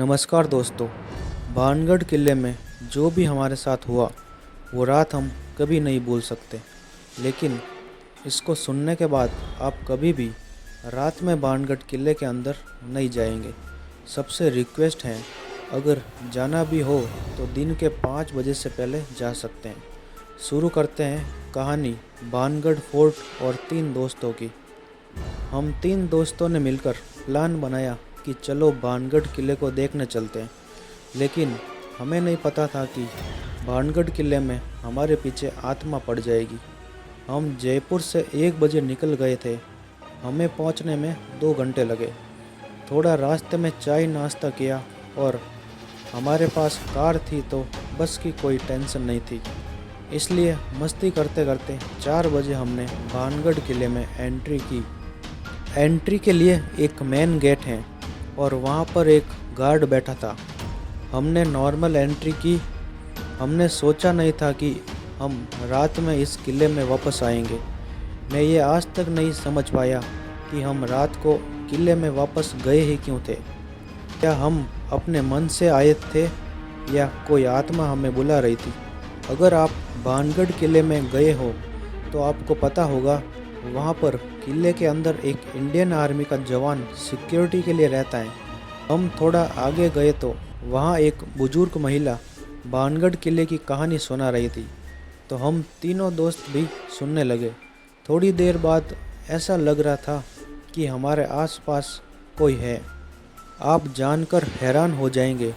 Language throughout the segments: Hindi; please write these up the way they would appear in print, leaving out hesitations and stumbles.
नमस्कार दोस्तों। भानगढ़ किले में जो भी हमारे साथ हुआ वो रात हम कभी नहीं भूल सकते। लेकिन इसको सुनने के बाद आप कभी भी रात में भानगढ़ किले के अंदर नहीं जाएंगे। सबसे रिक्वेस्ट है, अगर जाना भी हो तो दिन के 5 बजे से पहले जा सकते हैं। शुरू करते हैं कहानी भानगढ़ फोर्ट और 3 दोस्तों की। हम 3 दोस्तों ने मिलकर प्लान बनाया कि चलो भानगढ़ किले को देखने चलते हैं। लेकिन हमें नहीं पता था कि भानगढ़ किले में हमारे पीछे आत्मा पड़ जाएगी। हम जयपुर से 1 बजे निकल गए थे। हमें पहुंचने में 2 घंटे लगे। थोड़ा रास्ते में चाय नाश्ता किया और हमारे पास कार थी तो बस की कोई टेंशन नहीं थी। इसलिए मस्ती करते करते 4 बजे हमने भानगढ़ किले में एंट्री की। एंट्री के लिए एक मेन गेट है और वहाँ पर एक गार्ड बैठा था। हमने नॉर्मल एंट्री की। हमने सोचा नहीं था कि हम रात में इस किले में वापस आएंगे। मैं ये आज तक नहीं समझ पाया कि हम रात को किले में वापस गए ही क्यों थे। क्या हम अपने मन से आए थे या कोई आत्मा हमें बुला रही थी। अगर आप भानगढ़ किले में गए हो तो आपको पता होगा, वहाँ पर किले के अंदर एक इंडियन आर्मी का जवान सिक्योरिटी के लिए रहता है। हम थोड़ा आगे गए तो वहाँ एक बुजुर्ग महिला भानगढ़ किले की कहानी सुना रही थी, तो हम तीनों दोस्त भी सुनने लगे। थोड़ी देर बाद ऐसा लग रहा था कि हमारे आसपास कोई है। आप जानकर हैरान हो जाएंगे,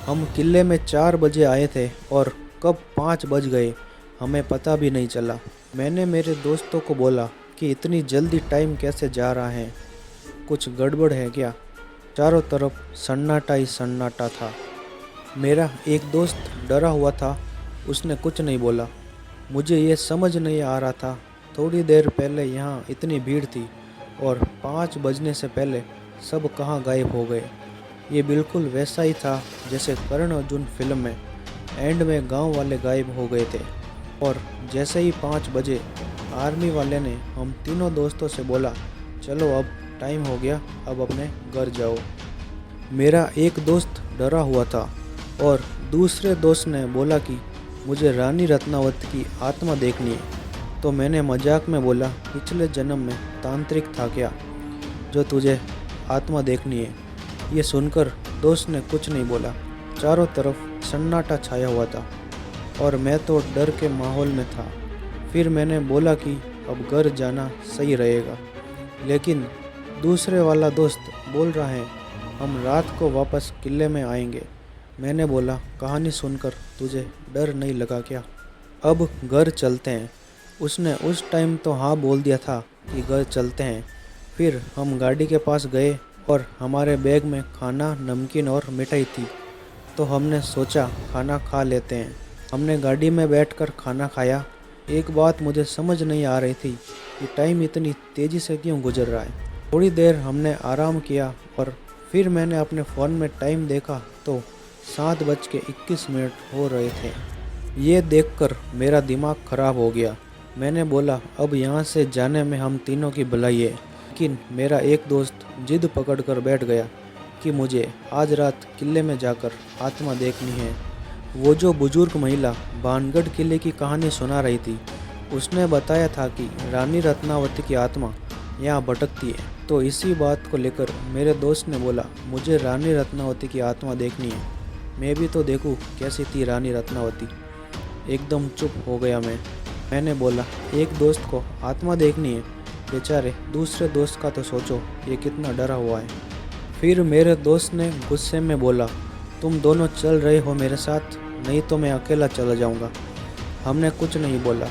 हम किले में 4 बजे आए थे और कब 5 बज गए हमें पता भी नहीं चला। मैंने मेरे दोस्तों को बोला कि इतनी जल्दी टाइम कैसे जा रहा है, कुछ गड़बड़ है क्या। चारों तरफ सन्नाटा ही सन्नाटा था। मेरा एक दोस्त डरा हुआ था, उसने कुछ नहीं बोला। मुझे ये समझ नहीं आ रहा था, थोड़ी देर पहले यहाँ इतनी भीड़ थी और 5 बजने से पहले सब कहाँ गायब हो गए। ये बिल्कुल वैसा ही था जैसे करण अर्जुन फिल्म में एंड में गांव वाले गायब हो गए थे। और जैसे ही 5 बजे आर्मी वाले ने हम तीनों दोस्तों से बोला, चलो अब टाइम हो गया, अब अपने घर जाओ। मेरा एक दोस्त डरा हुआ था और दूसरे दोस्त ने बोला कि मुझे रानी रत्नावती की आत्मा देखनी है। तो मैंने मजाक में बोला, पिछले जन्म में तांत्रिक था क्या जो तुझे आत्मा देखनी है। ये सुनकर दोस्त ने कुछ नहीं बोला। चारों तरफ सन्नाटा छाया हुआ था और मैं तो डर के माहौल में था। फिर मैंने बोला कि अब घर जाना सही रहेगा। लेकिन दूसरे वाला दोस्त बोल रहा है, हम रात को वापस किले में आएंगे। मैंने बोला, कहानी सुनकर तुझे डर नहीं लगा क्या, अब घर चलते हैं। उसने उस टाइम तो हाँ बोल दिया था कि घर चलते हैं। फिर हम गाड़ी के पास गए और हमारे बैग में खाना, नमकीन और मिठाई थी, तो हमने सोचा खाना खा लेते हैं। हमने गाड़ी में बैठकर खाना खाया। एक बात मुझे समझ नहीं आ रही थी कि टाइम इतनी तेज़ी से क्यों गुजर रहा है। थोड़ी देर हमने आराम किया और फिर मैंने अपने फ़ोन में टाइम देखा तो 7:21 हो रहे थे। ये देखकर मेरा दिमाग ख़राब हो गया। मैंने बोला, अब यहाँ से जाने में हम तीनों की भलाई है। लेकिन मेरा एक दोस्त जिद पकड़ कर बैठ गया कि मुझे आज रात किले में जाकर आत्मा देखनी है। वो जो बुजुर्ग महिला भानगढ़ किले की कहानी सुना रही थी, उसने बताया था कि रानी रत्नावती की आत्मा यहाँ भटकती है। तो इसी बात को लेकर मेरे दोस्त ने बोला, मुझे रानी रत्नावती की आत्मा देखनी है। मैं भी तो देखूँ कैसी थी रानी रत्नावती। एकदम चुप हो गया मैंने बोला, एक दोस्त को आत्मा देखनी है, बेचारे दूसरे दोस्त का तो सोचो, ये कितना डरा हुआ है। फिर मेरे दोस्त ने गुस्से में बोला, तुम दोनों चल रहे हो मेरे साथ, नहीं तो मैं अकेला चला जाऊंगा। हमने कुछ नहीं बोला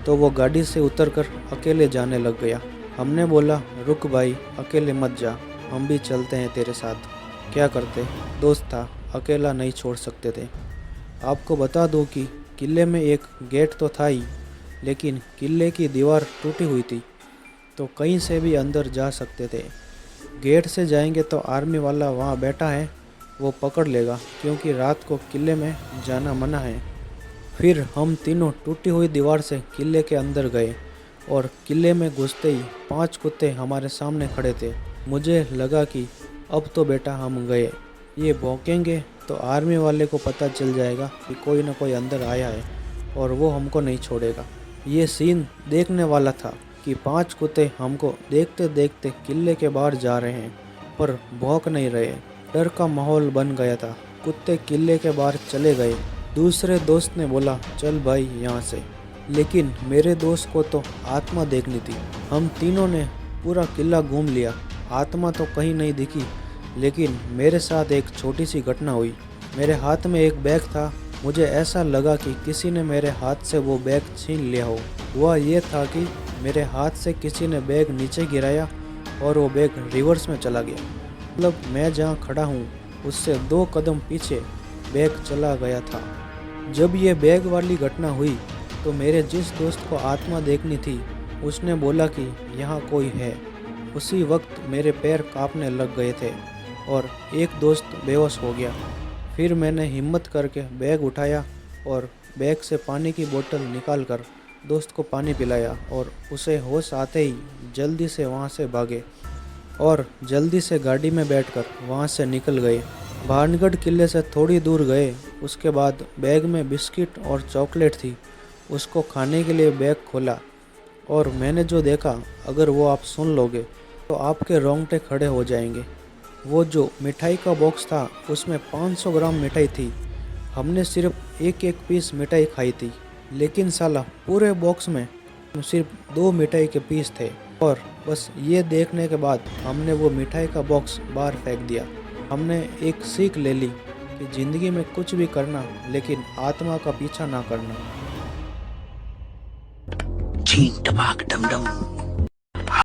तो वो गाड़ी से उतरकर अकेले जाने लग गया। हमने बोला, रुक भाई, अकेले मत जा, हम भी चलते हैं तेरे साथ। क्या करते, दोस्त था, अकेला नहीं छोड़ सकते थे। आपको बता दूं कि किले में एक गेट तो था ही, लेकिन किले की दीवार टूटी हुई थी, तो कहीं से भी अंदर जा सकते थे। गेट से जाएंगे तो आर्मी वाला वहाँ बैठा है, वो पकड़ लेगा, क्योंकि रात को किले में जाना मना है। फिर हम तीनों टूटी हुई दीवार से किले के अंदर गए और किले में घुसते ही 5 कुत्ते हमारे सामने खड़े थे। मुझे लगा कि अब तो बेटा हम गए। ये भौंकेंगे तो आर्मी वाले को पता चल जाएगा कि कोई ना कोई अंदर आया है और वो हमको नहीं छोड़ेगा। ये सीन देखने वाला था कि 5 कुत्ते हमको देखते देखते किले के बाहर जा रहे हैं पर भौंक नहीं रहे। डर का माहौल बन गया था। कुत्ते किले के बाहर चले गए। दूसरे दोस्त ने बोला चल भाई यहाँ से, लेकिन मेरे दोस्त को तो आत्मा देखनी थी। हम तीनों ने पूरा किला घूम लिया, आत्मा तो कहीं नहीं दिखी। लेकिन मेरे साथ एक छोटी सी घटना हुई। मेरे हाथ में एक बैग था, मुझे ऐसा लगा कि किसी ने मेरे हाथ से वो बैग छीन लिया हो। हुआ ये था कि मेरे हाथ से किसी ने बैग नीचे गिराया और वो बैग रिवर्स में चला गया। मतलब मैं जहाँ खड़ा हूँ उससे 2 कदम पीछे बैग चला गया था। जब ये बैग वाली घटना हुई तो मेरे जिस दोस्त को आत्मा देखनी थी उसने बोला कि यहाँ कोई है। उसी वक्त मेरे पैर कांपने लग गए थे और एक दोस्त बेहोश हो गया। फिर मैंने हिम्मत करके बैग उठाया और बैग से पानी की बोतल निकालकर दोस्त को पानी पिलाया और उसे होश आते ही जल्दी से वहाँ से भागे और जल्दी से गाड़ी में बैठकर वहाँ से निकल गए। भानगढ़ किले से थोड़ी दूर गए। उसके बाद बैग में बिस्किट और चॉकलेट थी। उसको खाने के लिए बैग खोला और मैंने जो देखा अगर वो आप सुन लोगे तो आपके रोंगटे खड़े हो जाएंगे। वो जो मिठाई का बॉक्स था उसमें 500 ग्राम मिठाई थी। हमने सिर्फ एक एक पीस मिठाई खाई थी, लेकिन साला पूरे बॉक्स में सिर्फ 2 मिठाई के पीस थे। और बस ये देखने के बाद हमने वो मिठाई का बॉक्स बाहर फेंक दिया। हमने एक सीख ले ली कि ज़िंदगी में कुछ भी करना लेकिन आत्मा का पीछा ना करना। चीन टपाक डम डम।